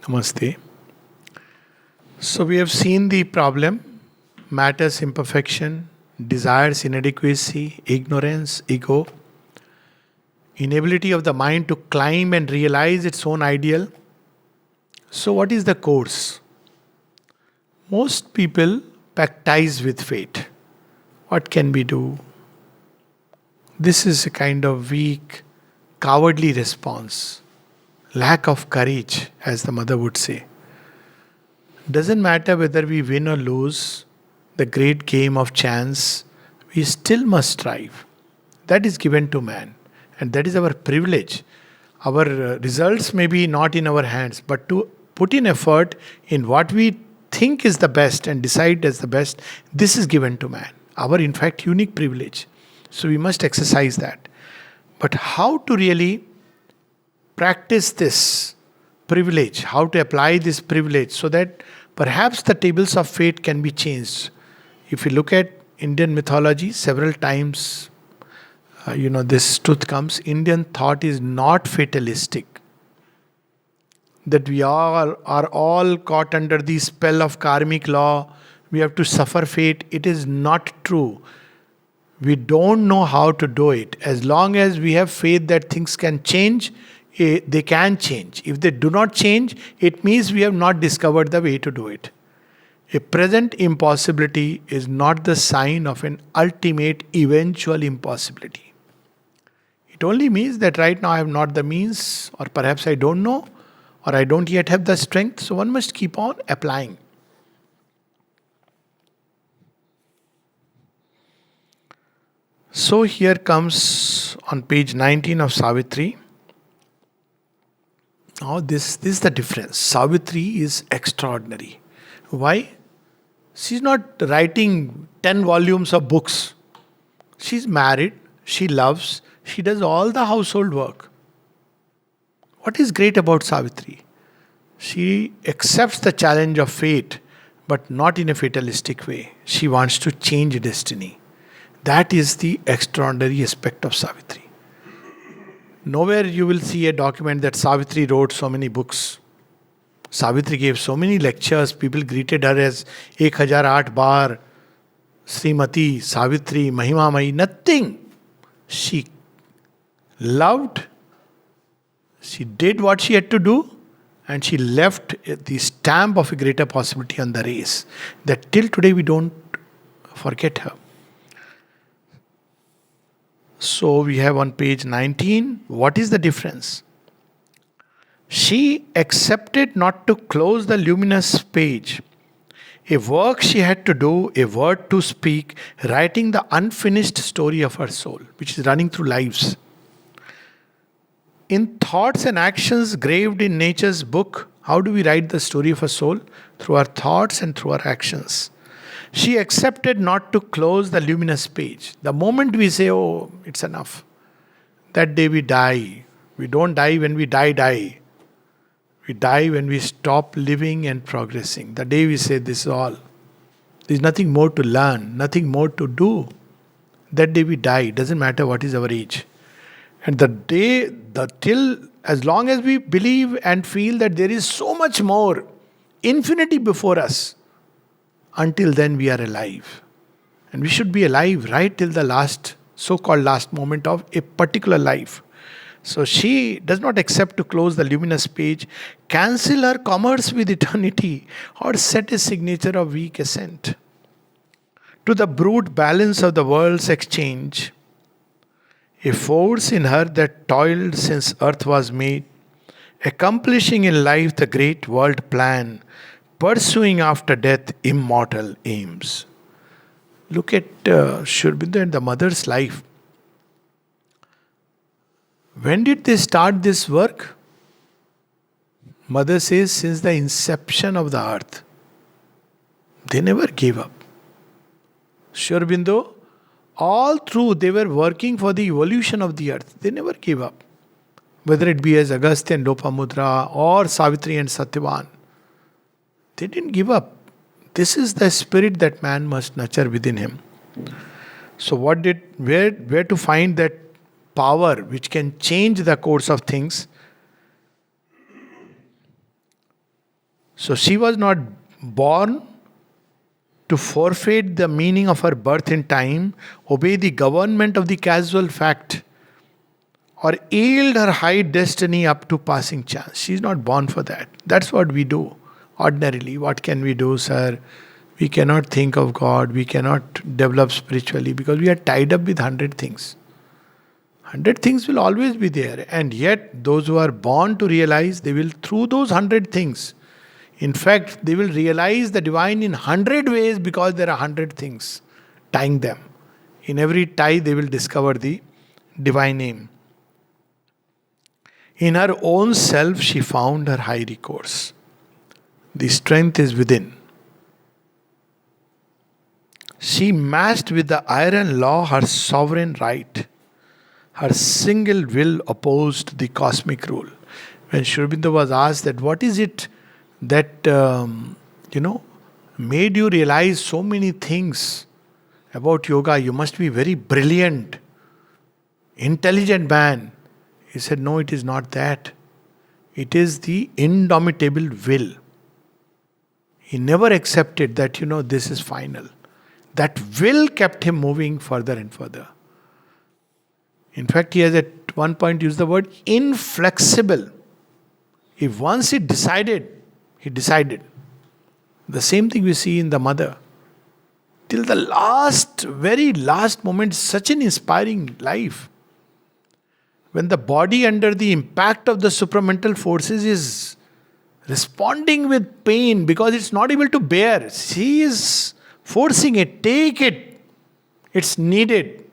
Namaste. So we have seen the problem, matter's imperfection, desires inadequacy, ignorance, ego, inability of the mind to climb and realize its own ideal. So what is the course? Most people pactize with fate. What can we do? This is a kind of weak, cowardly response. Lack of courage, as the mother would say. Doesn't matter whether we win or lose the great game of chance, we still must strive. That is given to man, and that is our privilege. Our results may be not in our hands, but to put in effort in what we think is the best and decide as the best, this is given to man. Our, in fact, unique privilege. So we must exercise that. But how to really practice this privilege, how to apply this privilege so that perhaps the tables of fate can be changed. If you look at Indian mythology, several times, this truth comes. Indian thought is not fatalistic. That we are all caught under the spell of karmic law. We have to suffer fate. It is not true. We don't know how to do it. As long as we have faith that things can change, they can change. If they do not change, it means we have not discovered the way to do it. A present impossibility is not the sign of an ultimate eventual impossibility. It only means that right now I have not the means, or perhaps I don't know, or I don't yet have the strength. So one must keep on applying. So here comes on page 19 of Savitri. Now this is the difference. Savitri is extraordinary. Why? She's not writing 10 volumes of books. She's married, she loves, she does all the household work. What is great about Savitri? She accepts the challenge of fate, but not in a fatalistic way. She wants to change destiny. That is the extraordinary aspect of Savitri. Nowhere you will see a document that Savitri wrote so many books. Savitri gave so many lectures. People greeted her as 1008 bar, Srimati, Savitri, Mahimamayi. Nothing. She loved, she did what she had to do, and she left the stamp of a greater possibility on the race. That till today we don't forget her. So we have on page 19, what is the difference? She accepted not to close the luminous page. A work she had to do, a word to speak, writing the unfinished story of her soul, which is running through lives. In thoughts and actions graved in nature's book, how do we write the story of a soul? Through our thoughts and through our actions. She accepted not to close the luminous page. The moment we say, oh, it's enough, that day we die. We don't die when we die. We die when we stop living and progressing. The day we say, this is all. There's nothing more to learn, nothing more to do. That day we die. Doesn't matter what is our age. And as long as we believe and feel that there is so much more, infinity before us, until then we are alive. And we should be alive right till the last, so-called last moment of a particular life. So she does not accept to close the luminous page, cancel her commerce with eternity, or set a signature of weak assent. To the brute balance of the world's exchange, a force in her that toiled since earth was made, accomplishing in life the great world plan, pursuing after death immortal aims. Look at Sri Aurobindo and the mother's life. When did they start this work? Mother says, since the inception of the earth. They never gave up. Sri Aurobindo, all through they were working for the evolution of the earth. They never gave up. Whether it be as Agastya and Lopamudra or Savitri and Satyavan. They didn't give up. This is the spirit that man must nurture within him. So where to find that power which can change the course of things? So she was not born to forfeit the meaning of her birth in time, obey the government of the casual fact, or yield her high destiny up to passing chance. She's not born for that. That's what we do ordinarily. What can we do, sir? We cannot think of God. We cannot develop spiritually because we are tied up with 100 things. 100 things will always be there. And yet, those who are born to realize, they will, through those 100 things, in fact, they will realize the divine in 100 ways because there are 100 things tying them. In every tie, they will discover the divine aim. In her own self, she found her high recourse. The strength is within. She matched with the iron law her sovereign right. Her single will opposed the cosmic rule. When Sri Aurobindo was asked that what is it that made you realize so many things about yoga, you must be very brilliant, intelligent man. He said, no, it is not that. It is the indomitable will. He never accepted that, this is final. That will kept him moving further and further. In fact, he has at one point used the word inflexible. If once he decided, he decided. The same thing we see in the mother. Till the last, very last moment, such an inspiring life. When the body under the impact of the supramental forces is responding with pain because it's not able to bear. She is forcing it, take it. It's needed.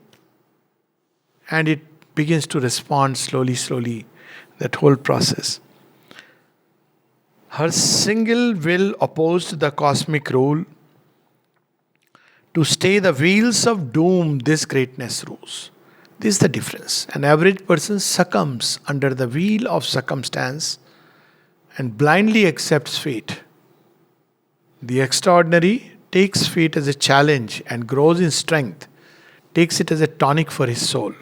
And it begins to respond slowly, that whole process. Her single will opposed the cosmic rule. To stay the wheels of doom, this greatness rules. This is the difference. An average person succumbs under the wheel of circumstance and blindly accepts fate. The extraordinary takes fate as a challenge and grows in strength, takes it as a tonic for his soul.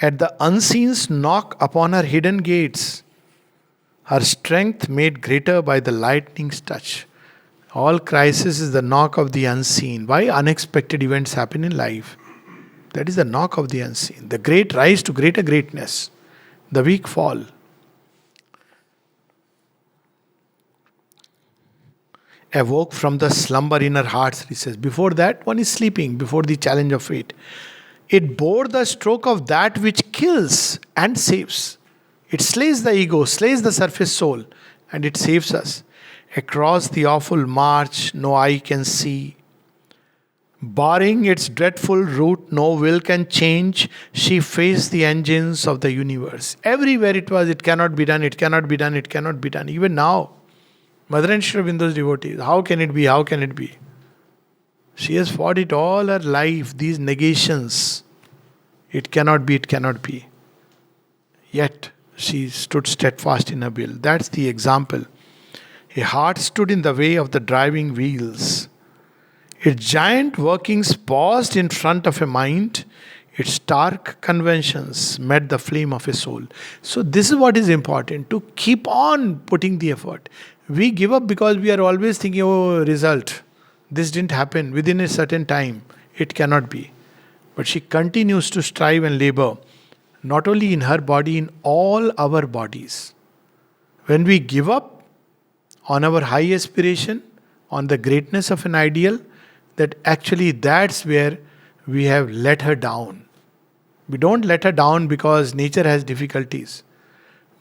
At the unseen's knock upon her hidden gates, her strength made greater by the lightning's touch. All crisis is the knock of the unseen. Why unexpected events happen in life? That is the knock of the unseen. The great rise to greater greatness. The weak fall. Awoke from the slumber in her heart, he says. Before that, one is sleeping, before the challenge of fate. It bore the stroke of that which kills and saves. It slays the ego, slays the surface soul, and it saves us. Across the awful march, no eye can see. Barring its dreadful route, no will can change. She faced the engines of the universe. Everywhere it was, it cannot be done, it cannot be done, it cannot be done. Even now, Mother and Sri Aurobindo's devotees, how can it be, how can it be? She has fought it all her life, these negations. It cannot be, it cannot be. Yet, she stood steadfast in her will. That's the example. A heart stood in the way of the driving wheels. Its giant workings paused in front of a mind. Its stark conventions met the flame of a soul. So this is what is important, to keep on putting the effort. We give up because we are always thinking, oh, result. This didn't happen within a certain time. It cannot be. But she continues to strive and labor, not only in her body, in all our bodies. When we give up on our high aspiration, on the greatness of an ideal, that actually that's where we have let her down. We don't let her down because nature has difficulties.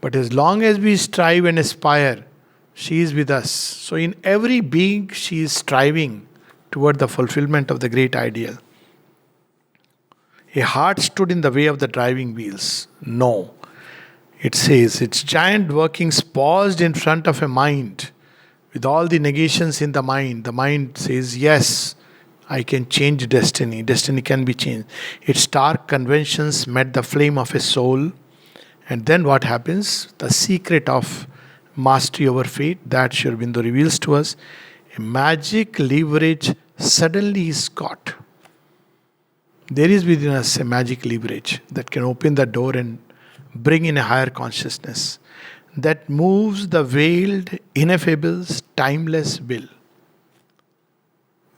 But as long as we strive and aspire, she is with us. So in every being, she is striving toward the fulfillment of the great ideal. A heart stood in the way of the driving wheels. No. It says, its giant workings paused in front of a mind. With all the negations in the mind says, yes, I can change destiny. Destiny can be changed. Its stark conventions met the flame of a soul. And then what happens? The secret of mastery over fate that Sri Aurobindo reveals to us. A magic leverage suddenly is caught. There is within us a magic leverage that can open the door and bring in a higher consciousness. that moves the veiled, ineffable's timeless will.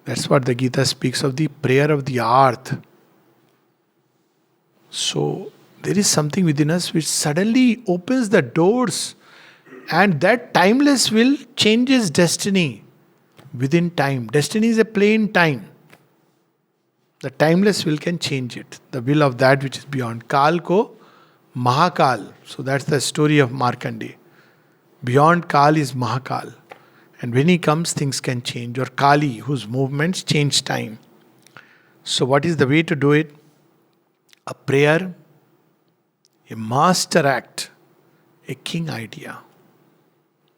That's what the Gita speaks of, the prayer of the earth. So, there is something within us which suddenly opens the doors, and that timeless will changes destiny within time. Destiny is a plain time. The timeless will can change it. The will of that which is beyond. Kal ko Mahakal. So that's the story of Markandeya. Beyond Kal is Mahakal. And when he comes, things can change. Or Kali, whose movements change time. So what is the way to do it? A prayer, a master act, a king idea.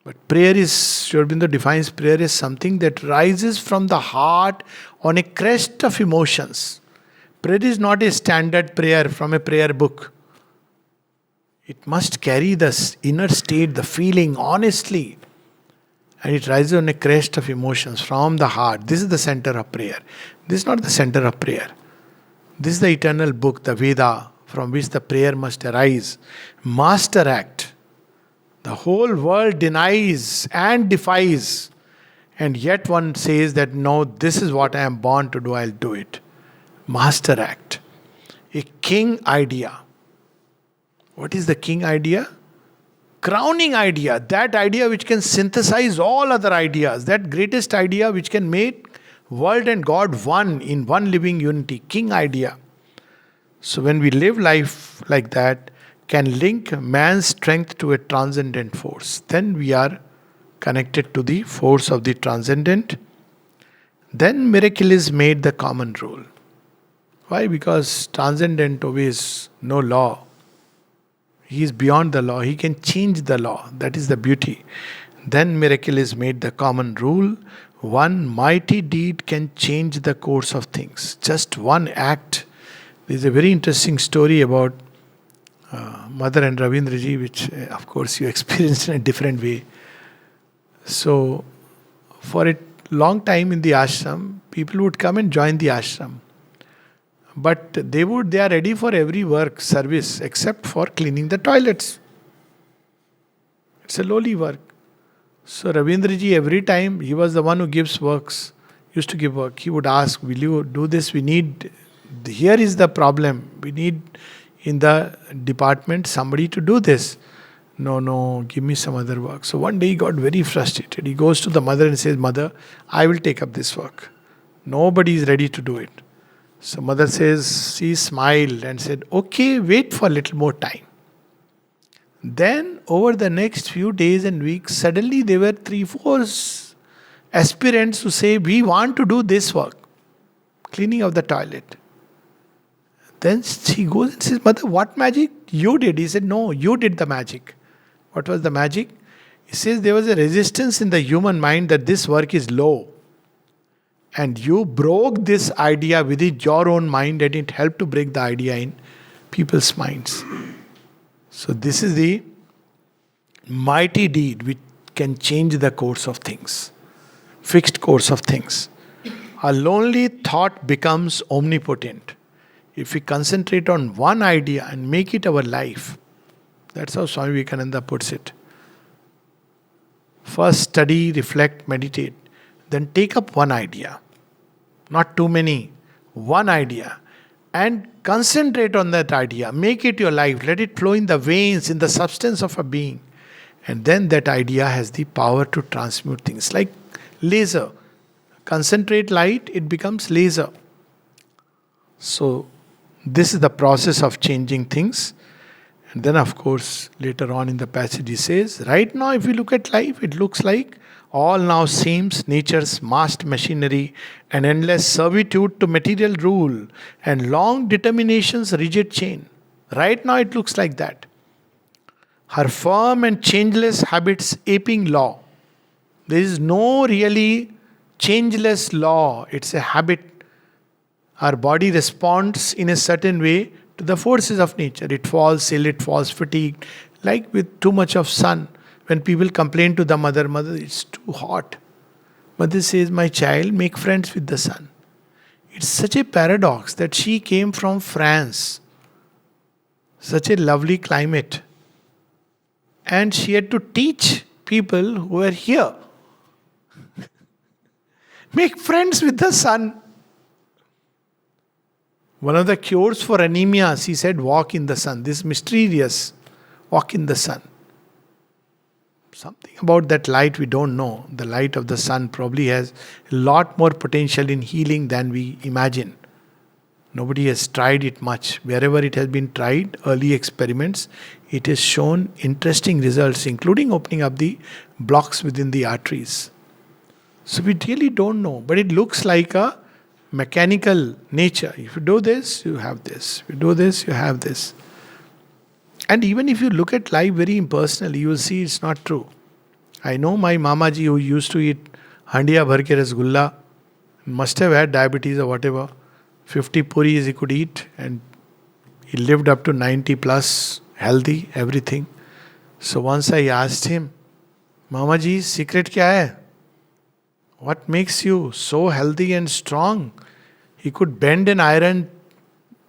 But prayer is, Sri Aurobindo defines prayer as something that rises from the heart on a crest of emotions. Prayer is not a standard prayer from a prayer book. It must carry the inner state, the feeling, honestly. And it rises on a crest of emotions from the heart. This is the center of prayer. This is not the center of prayer. This is the eternal book, the Veda, from which the prayer must arise. Master act. The whole world denies and defies. And yet one says that no, this is what I am born to do, I'll do it. Master act. A king idea. What is the king idea? Crowning idea. That idea which can synthesize all other ideas. That greatest idea which can make world and God one in one living unity. King idea. So when we live life like that, can link man's strength to a transcendent force. Then we are connected to the force of the transcendent. Then miracle is made the common rule. Why? Because transcendent obeys no law. He is beyond the law. He can change the law. That is the beauty. Then miracle is made the common rule. One mighty deed can change the course of things. Just one act. There is a very interesting story about Mother and Ravindraji, which of course you experienced in a different way. So, for a long time in the ashram, people would come and join the ashram. But they are ready for every work, service, except for cleaning the toilets. It's a lowly work. So Ravindraji, every time, he was the one who used to give work. He would ask, will you do this? Here is the problem. We need in the department somebody to do this. No, give me some other work. So one day he got very frustrated. He goes to the mother and says, Mother, I will take up this work. Nobody is ready to do it. So mother says, she smiled and said, okay, wait for a little more time. Then over the next few days and weeks, suddenly there were 3-4 aspirants who say, we want to do this work. Cleaning of the toilet. Then she goes and says, Mother, what magic you did? He said, no, you did the magic. What was the magic? He says there was a resistance in the human mind that this work is low. And you broke this idea within your own mind and it helped to break the idea in people's minds. So this is the mighty deed which can change the course of things. Fixed course of things. A lonely thought becomes omnipotent. If we concentrate on one idea and make it our life, that's how Swami Vivekananda puts it. First study, reflect, meditate. Then take up one idea. Not too many. One idea. And concentrate on that idea. Make it your life. Let it flow in the veins, in the substance of a being. And then that idea has the power to transmute things. Like laser. Concentrate light, it becomes laser. So, this is the process of changing things. And then, of course, later on in the passage he says, right now if you look at life, it looks like all now seems nature's massed machinery, an endless servitude to material rule, and long determination's rigid chain. Right now it looks like that. Her firm and changeless habits aping law. There is no really changeless law. It's a habit. Our body responds in a certain way to the forces of nature. It falls ill, it falls fatigued. Like with too much of sun. When people complain to the mother, it's too hot. Mother says, my child, make friends with the sun. It's such a paradox that she came from France. Such a lovely climate. and she had to teach people who were here. Make friends with the sun. One of the cures for anemia, she said, walk in the sun. This mysterious, walk in the sun. Something about that light we don't know. The light of the sun probably has a lot more potential in healing than we imagine. Nobody has tried it much. Wherever it has been tried, early experiments, it has shown interesting results, including opening up the blocks within the arteries. So we really don't know, but it looks like a mechanical nature. If you do this, you have this. If you do this, you have this. And even if you look at life very impersonally, you will see it's not true. I know my Mamaji who used to eat handiya bhar ke rasgulla, must have had diabetes or whatever. 50 puris he could eat, and he lived up to 90 plus, healthy, everything. So once I asked him, Mamaji, secret kya hai? What makes you so healthy and strong? He could bend an iron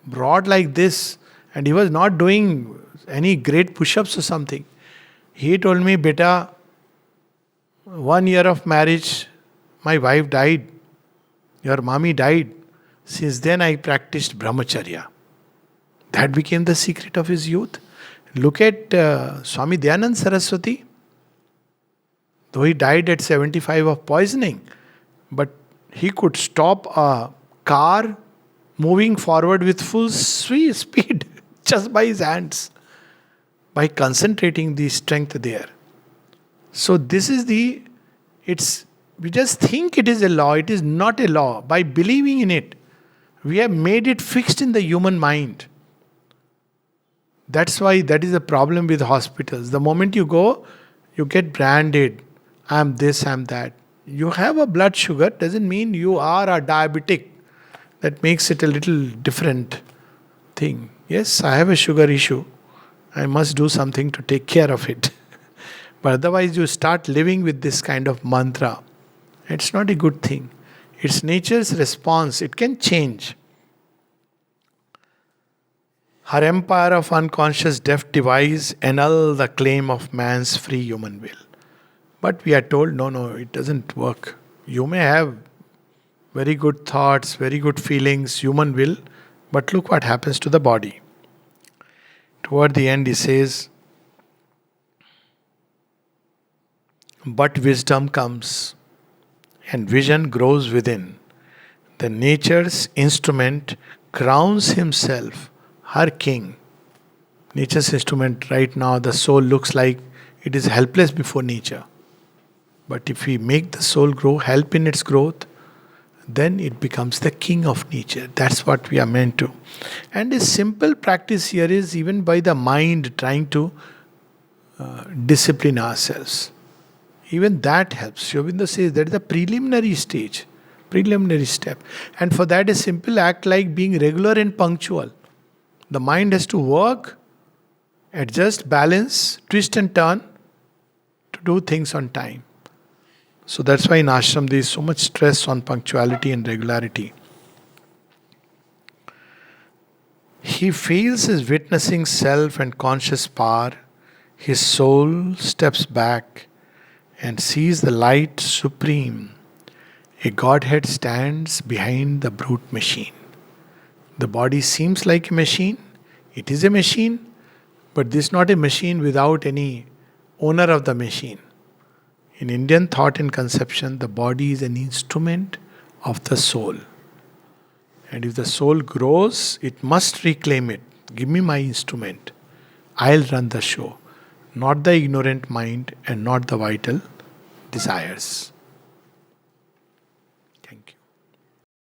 rod like this, and he was not doing any great push-ups or something. He told me, Beta, 1 year of marriage, my wife died. Your mommy died. Since then I practiced brahmacharya. That became the secret of his youth. Look at Swami Dayanand Saraswati. Though he died at 75 of poisoning, but he could stop a car moving forward with full speed just by his hands, by concentrating the strength there. So this is we just think it is a law. It is not a law. By believing in it, we have made it fixed in the human mind. That's why that is a problem with hospitals. The moment you go, you get branded. I'm this, I'm that. You have a blood sugar doesn't mean you are a diabetic. That makes it a little different thing. Yes, I have a sugar issue. I must do something to take care of it. But otherwise you start living with this kind of mantra. It's not a good thing. It's nature's response. It can change. Her empire of unconscious deaf device annul the claim of man's free human will. But we are told, no, it doesn't work. You may have very good thoughts, very good feelings, human will, but look what happens to the body. Toward the end, he says, but wisdom comes, and vision grows within. The nature's instrument crowns himself her king. Nature's instrument right now, the soul looks like it is helpless before nature. But if we make the soul grow, help in its growth, then it becomes the king of nature. That's what we are meant to. And a simple practice here is even by the mind trying to discipline ourselves. Even that helps. Sri Aurobindo says that is the preliminary stage, preliminary step. And for that, a simple act like being regular and punctual. The mind has to work, adjust, balance, twist and turn to do things on time. So that's why in ashram there is so much stress on punctuality and regularity. He feels his witnessing self and conscious power. His soul steps back and sees the light supreme. A Godhead stands behind the brute machine. The body seems like a machine. It is a machine, but this is not a machine without any owner of the machine. In Indian thought and conception, the body is an instrument of the soul. And if the soul grows, it must reclaim it. Give me my instrument. I'll run the show. Not the ignorant mind and not the vital desires.